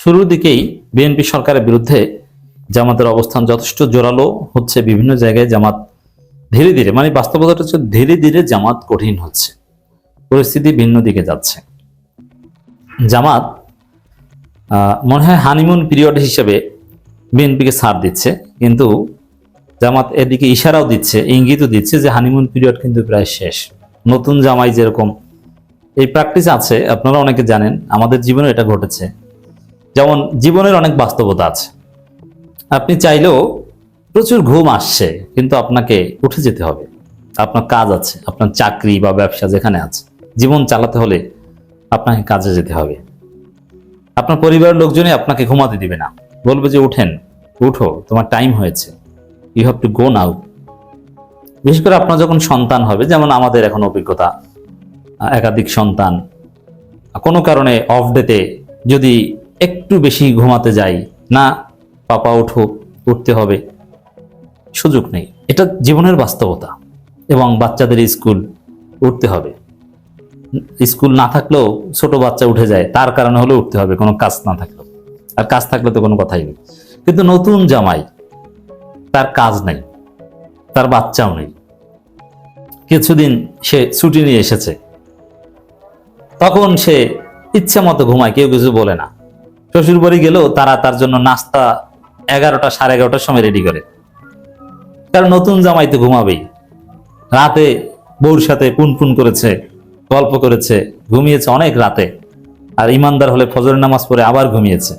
শুরুর দিকেই বিএনপি সরকারের বিরুদ্ধে জামাতের অবস্থান যথেষ্ট জোরালো হচ্ছে। বিভিন্ন জায়গায় জামাত ধীরে ধীরে, মানে বাস্তবতাটা হচ্ছে ধীরে ধীরে জামাত কঠিন হচ্ছে, পরিস্থিতি ভিন্ন দিকে যাচ্ছে। জামাত মনে হয় হানিমুন পিরিয়ড হিসেবে বিএনপিকে ছাড় দিচ্ছে, কিন্তু জামাত এদিকে ইশারাও দিচ্ছে, ইঙ্গিতও দিচ্ছে যে হানিমুন পিরিয়ড কিন্তু প্রায় শেষ। নতুন জামাই যেরকম এই প্র্যাকটিস আছে, আপনারা অনেকে জানেন, আমাদের জীবনে এটা ঘটেছে। যেমন জীবনের অনেক বাস্তবতা আছে, আপনি চাইলেও প্রচুর ঘুম আসছে, কিন্তু আপনাকে উঠে যেতে হবে। আপনার কাজ আছে, আপনার চাকরি বা ব্যবসা যেখানে আছে, জীবন চালাতে হলে আপনাকে কাজে যেতে হবে। আপনার পরিবারের লোকজনই আপনাকে ঘুমাতে দিবে না, বলবে যে উঠেন, উঠো, তোমার টাইম হয়েছে, ইউ হ্যাভ টু গো নাও। বিশেষ করে আপনার যখন সন্তান হবে, যেমন আমাদের এখন অভিজ্ঞতা, একাধিক সন্তান, কোনো কারণে অফ ডেতে যদি একটু বেশি ঘুমাতে যাই, না পাপা উঠো, উঠতে হবে, সুযোগ নেই। এটা জীবনের বাস্তবতা। এবং বাচ্চাদের স্কুল উঠতে হবে, স্কুল না থাকলেও ছোট বাচ্চা উঠে যায়, তার কারণে হলে উঠতে হবে, কোনো কাজ না থাকলেও। আর কাজ থাকলে তো কোনো কথাই নেই। কিন্তু নতুন জামাই, তার কাজ নেই, তার বাচ্চাও নেই, কিছুদিন সে ছুটি নিয়ে এসেছে, তখন সে ইচ্ছা মতো ঘুমায়, কেউ কিছু বলে না। শ্বশুর বাড়ি গেলেও তারা তার জন্য নাস্তা 11টা সাড়ে 11টার সময় রেডি করে, কারণ নতুন জামাই তো ঘুমাবেই। রাতে বউর সাথে পুনপুন করেছে, গল্প করেছে, ঘুমিয়েছে অনেক রাতে, আর ইমানদার হলে ফজরের নামাজ পড়ে আবার ঘুমিয়েছে।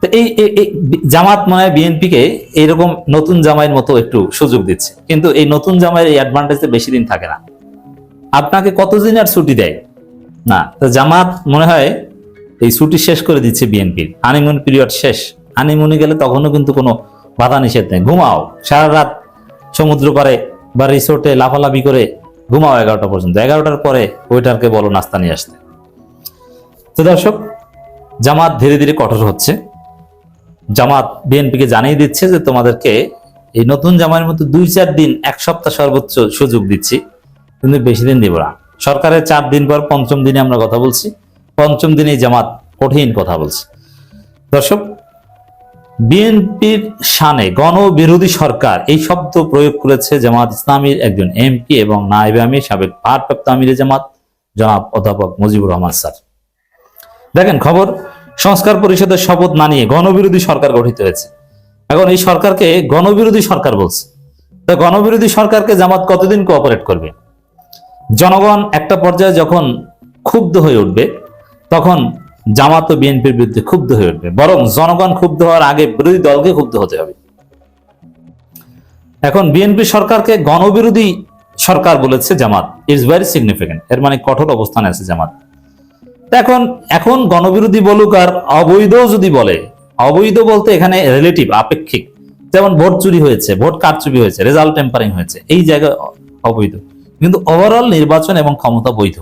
তো এই জামাত মনে হয় বিএনপিকে এইরকম নতুন জামাইয়ের মতো একটু সুযোগ দিচ্ছে, কিন্তু এই নতুন জামাইয়ের এই অ্যাডভান্টেজে বেশি দিন থাকে না। আপনাকে কতদিন আর ছুটি দেয় না, তো জামাত মনে হয় এই ছুটি শেষ করে দিচ্ছে বিএনপির। হানিমুন পিরিয়ড শেষ, হানিমুনে গেলে তখনও কিন্তু কোনো বাধা নিষেধ নেই, ঘুমাও সারা রাত, সমুদ্র পারে বা রিসোর্টে লাফালাফি করে ঘুমাও 11টা পর্যন্ত। 11টার পরে ওয়েটারকে বলো নাস্তা নিয়ে আসতে। তো দর্শক, জামাত ধীরে ধীরে কঠোর হচ্ছে। জামাত বিএনপিকে জানিয়ে দিচ্ছে যে তোমাদেরকে এই নতুন জামাইয়ের মতো 2-4 দিন, 1 সপ্তাহ সর্বোচ্চ সুযোগ দিচ্ছি, কিন্তু বেশি দিন দিব না। সরকারের 4 দিন পর 5ম দিনে আমরা কথা বলছি, 5ম দিনেই জামাত কঠিন কথা বলছে। দর্শক, বিএনপির শানে গণবিরোধী সরকার এই শব্দ প্রয়োগ করেছে জামাত ইসলামীর একজন এমপি এবং নায়েবে আমির, সাবেক ভারপ্রাপ্ত আমিরে জামাত জনাব অধ্যাপক মুজিবুর রহমান স্যার। দেখেন খবর, সংস্কার পরিষদের শপথ না নিয়ে গণবিরোধী সরকার গঠিত হয়েছে। এখন এই সরকারকে গণবিরোধী সরকার বলছে। তো গণবিরোধী সরকারকে জামাত কতদিন কোঅপারেট করবে? জনগণ একটা পর্যায়ে যখন ক্ষুব্ধ হয়ে উঠবে, তখন জামাত ও বিএনপির বিরুদ্ধে ক্ষুব্ধ হয়ে উঠবে। বরং জনগণ ক্ষুব্ধ হওয়ার আগে বিরোধী দলকে ক্ষুব্ধ হতে হবে। এখন বিএনপি সরকারকে গণবিরোধী সরকার বলেছে জামাত, ইটস ভেরি সিগনিফিকেন্ট। এর মানে কঠোর অবস্থানে আছে জামাত। এখন গণবিরোধী বলুক আর অবৈধ যদি বলে, অবৈধ বলতে এখানে রিলেটিভ, আপেক্ষিক। যেমন ভোট চুরি হয়েছে, ভোট কারচুপি হয়েছে, রেজাল্ট টেম্পারিং হয়েছে, এই জায়গায় অবৈধ। কিন্তু ওভারঅল নির্বাচন এবং ক্ষমতা বৈধ।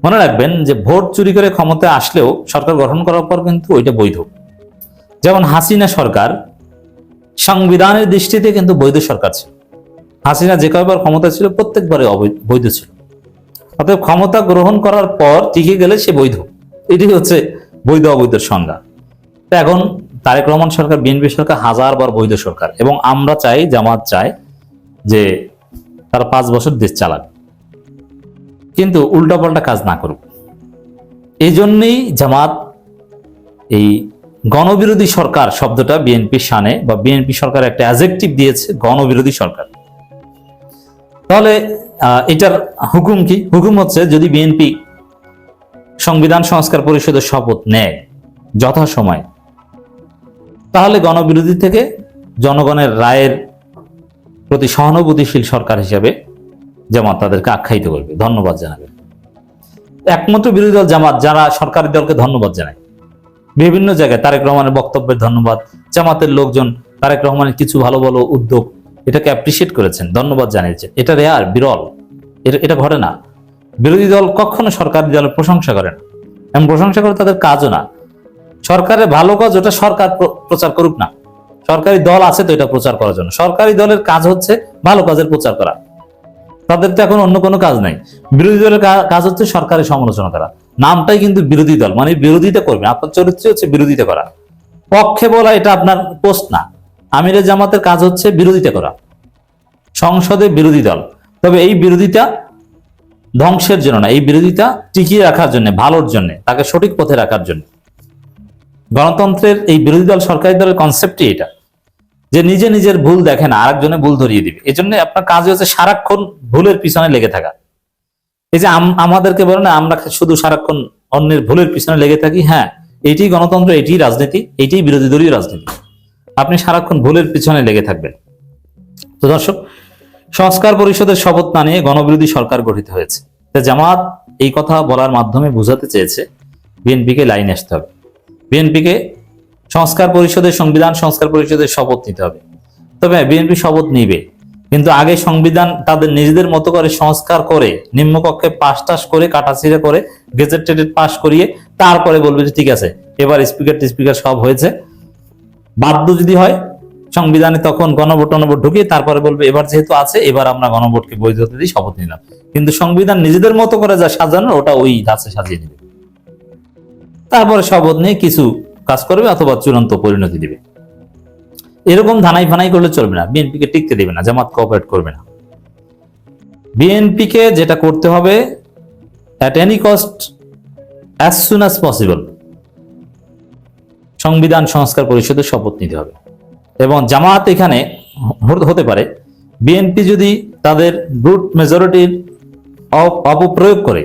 মনে রাখবেন যে ভোট চুরি করে ক্ষমতা আসলেও সরকার গঠন করার পর কিন্তু ওইটা বৈধ। যেমন হাসিনা সরকার সংবিধানের দৃষ্টিতে কিন্তু বৈধ সরকার ছিল। হাসিনা যে কয়বার ক্ষমতা ছিল প্রত্যেকবারে বৈধ ছিল। অতএব ক্ষমতা গ্রহণ করার পর টিকে গেলে সে বৈধ। এটি হচ্ছে বৈধ অবৈধের সংজ্ঞা। তো এখন তারেক রহমান সরকার, বিএনপি সরকার 1000বার বৈধ সরকার, এবং আমরা চাই, জামাত চায় যে তারা 5 বছর দেশ চালাক, কিন্তু উল্টাপাল্টা কাজ না করুক। এই জন্যই জামাত এই গণবিরোধী সরকার শব্দটা বিএনপির শানে বা বিএনপি সরকার একটা অ্যাডজেক্টিভ দিয়েছে, গণবিরোধী সরকার। তাহলে এটার হুকুম কি? হুকুম হচ্ছে, যদি বিএনপি সংবিধান সংস্কার পরিষদের শপথ নেয় যথাসময়ে, তাহলে গণবিরোধী থেকে জনগণের রায়ের প্রতি সহানুভূতিশীল সরকার হিসেবে জামাত তাদেরকে আখ্যায়িত করবে, ধন্যবাদ জানাবে। একমাত্র বিরোধী দল জামাত যারা সরকারি দলকে ধন্যবাদ জানায়। বিভিন্ন জায়গায় তারেক রহমানের বক্তব্যের ধন্যবাদ, জামাতের লোকজন তারেক রহমানের কিছু ভালো ভালো উদ্যোগ, এটাকে অ্যাপ্রিসিয়েট করেছেন, ধন্যবাদ জানিয়েছেন। এটা রেয়ার, বিরল, এটা ঘটে না। বিরোধী দল কখনো সরকারি দলের প্রশংসা করে না, এবং প্রশংসা করে তাদের কাজও না। সরকারের ভালো কাজ ওটা সরকার প্রচার করুক না, সরকারি দল আছে তো এটা প্রচার করার জন্য। সরকারি দলের কাজ হচ্ছে ভালো কাজের প্রচার করা, তাদের তো এখন অন্য কোনো কাজ নাই। বিরোধী দলের কাজ হচ্ছে সরকারের সমালোচনা করা। নামটাই কিন্তু বিরোধী দল, মানে বিরোধিতা করবে। আপনার চরিত্র হচ্ছে বিরোধিতা করা, পক্ষে বলা এটা আপনার পোস্ট না। আমিরে জামাতের কাজ হচ্ছে বিরোধিতা করা, সংসদে বিরোধী দল। তবে এই বিরোধিতা ধ্বংসের জন্য না, এই বিরোধিতা টিকিয়ে রাখার জন্য, ভালোর জন্য, তাকে সঠিক পথে রাখার জন্য। গণতন্ত্রের এই বিরোধী দল সরকারি দলের কনসেপ্টই এটা, যে নিজে নিজের ভুল দেখে না, আরেকজনে ভুল ধরিয়ে দিবে। এই জন্য আপনার কাজ হচ্ছে সারাক্ষণ ভুলের পিছনে লেগে থাকা। এই যে আমাদেরকে বলে না আমরা শুধু সারাক্ষণ অন্যের ভুলের পিছনে লেগে থাকি, হ্যাঁ এটি গণতন্ত্র, এটি রাজনীতি, এটি বিরোধী দলীয় রাজনীতি। আপনি সারাক্ষণ ভুলের পিছনে লেগে থাকবেন। তো দর্শক, সংস্কার পরিষদের শপথ না নিয়ে গণবিরোধী সরকার গঠিত হয়েছে। জামাত এই কথা বলার মাধ্যমে বোঝাতে চেয়েছে বিএনপিকে লাইনে আসতে হবে, বিএনপিকে সংস্কার পরিষদের, সংবিধান সংস্কার পরিষদের শপথ নিতে হবে। তবে বিএনপি শপথ নিবে, কিন্তু আগে সংবিধান তাদের নিজেদের মতো করে সংস্কার করে, নিম্নকক্ষে পাস টাস করে, কাটাছিড়া করে, গেজেটেড পাস করিয়ে তারপরে বলবে যে ঠিক আছে এবার স্পিকার সব হয়েছে। বাধ্য যদি হয় সংবিধানে, তখন গণভোট ঢুকিয়ে তারপরে বলবে এবার যেহেতু আছে, এবার আমরা গণভোটকে বৈধতা দিয়ে শপথ নিলাম। কিন্তু সংবিধান নিজেদের মতো করে যা সাজানো, ওটা ওই ধাঁচে সাজিয়ে নেবে, তারপরে শপথ নিয়ে কিছু কাজ করবে অথবা চূড়ান্ত পরিণতি দিবে। এরকম ধানাই ফানাই করলে চলবে না, বিএনপিকে টিকতে দেবে না, জামাত কোঅপারেট করবে না। বিএনপিকে যেটা করতে হবে, at any cost, as soon as possible সংবিধান সংস্কার পরিষদের শপথ নিতে হবে। এবং জামাত এখানে হতে পারে, বিএনপি যদি তাদের ব্রুট মেজরিটির অপপ্রয়োগ করে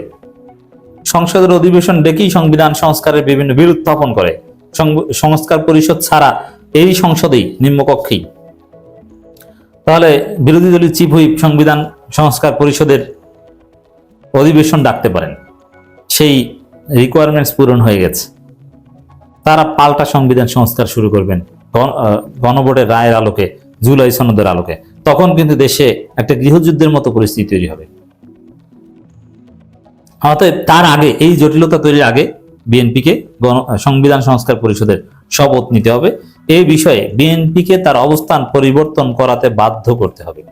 সংসদের অধিবেশন ডেকেই সংবিধান সংস্কারের বিভিন্ন বিল উত্থাপন করে, সংস্কার পরিষদ ছাড়া এই সংসদেই, নিম্নকক্ষেই, তাহলে বিরোধী দলীয় চিফ হুইপ সংবিধান সংস্কার পরিষদের অধিবেশন ডাকতে পারেন। সেই রিকোয়ারমেন্টস পূরণ হয়ে গেছে, তারা পাল্টা সংবিধান সংস্কার শুরু করবেন গণভোটের রায়ের আলোকে, জুলাই সনদের আলোকে। তখন কিন্তু দেশে একটা গৃহযুদ্ধের মতো পরিস্থিতি তৈরি হবে। অতএব তার আগে, এই জটিলতা তৈরির আগে বিএনপিকে সংবিধান সংস্কার পরিষদের শপথ নিতে হবে। এই বিষয়ে বিএনপিকে তার অবস্থান পরিবর্তন করাতে বাধ্য করতে হবে।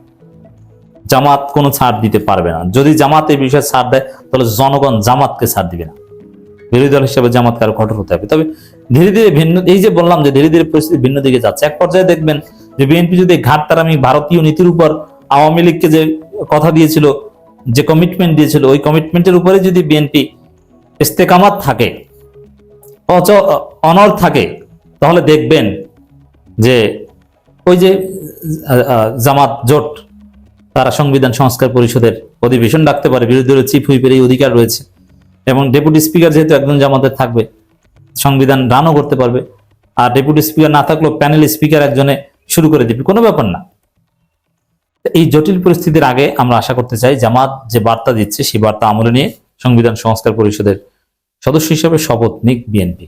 জামাত কোনো ছাড় দিতে পারবে না। যদি জামাত এই বিষয়ে ছাড় দেয়, তাহলে জনগণ জামাতকে ছাড় দিবে না। বিরোধী দল হিসেবে জামাতকে আরো কঠোর হতে হবে। তবে ধীরে ধীরে ভিন্ন, এই যে বললাম যে ধীরে ধীরে পরিস্থিতি ভিন্ন দিকে যাচ্ছে, এক পর্যায়ে দেখবেন যে বিএনপি যদি ঘাটতারামি ভারতীয় নীতির উপর আওয়ামী লীগকে যে কথা দিয়েছিল, যে কমিটমেন্ট দিয়েছিল, ওই কমিটমেন্টের উপরে যদি বিএনপি ইস্তেকামাত থাকে, অনড় থাকে, তাহলে দেখবেন যে ওই যে জামাত জোট, তারা সংবিধান সংস্কার পরিষদের অধিবেশন ডাকতে পারে। বিরোধী দলের চিফ হুইপের এই অধিকার রয়েছে, এবং ডেপুটি স্পিকার যেহেতু একজন জামাতের থাকবে, সংবিধান রানও করতে পারবে। আর ডেপুটি স্পিকার না থাকলেও প্যানেল স্পিকার একজনে শুরু করে দিবে, কোনো ব্যাপার না। এই জটিল পরিস্থিতির আগে আমরা আশা করতে চাই জামাত যে বার্তা দিচ্ছে, সেই বার্তা আমলে নিয়ে সংবিধান সংস্কার পরিষদের সদস্য হিসেবে শপথ নিক বিএনপি।